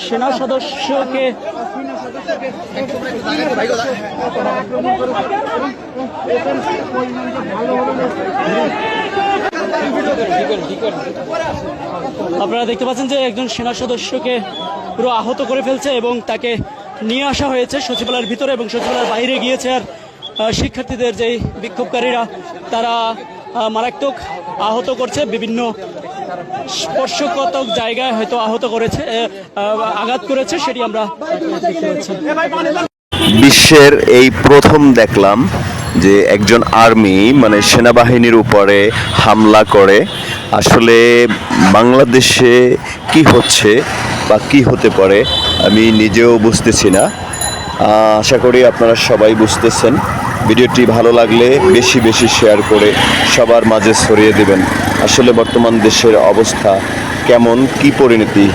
সেনা সদস্যকে আপনারা দেখতে পাচ্ছেন যে একজন সেনা সদস্যকে পুরো আহত করে ফেলছে এবং তাকে নিয়ে আসা হয়েছে সচিবালয়ের ভিতরে এবং সচিবালয়ের বাইরে গিয়েছে। আর শিক্ষার্থীদের যেই বিক্ষোভকারীরা তারা মারাত্মক আহত করছে, বিভিন্ন স্পর্শকাতর জায়গায় হয়তো আহত করেছে, আঘাত করেছে, সেটি আমরা দেখতে পাচ্ছি। বিশ্বের এই প্রথম দেখলাম যে একজন আর্মি মানে সেনাবাহিনীর উপরে হামলা করে। আসলে বাংলাদেশে কি হচ্ছে বা কি হতে পারে আমি নিজেও বুঝতেছি না। আশা করি আপনারা সবাই বুঝতেছেন। ভিডিওটি ভালো লাগলে বেশি বেশি শেয়ার করে সবার মাঝে ছড়িয়ে দেবেন। আসলে বর্তমান দেশের অবস্থা কেমন, কি পরিণতি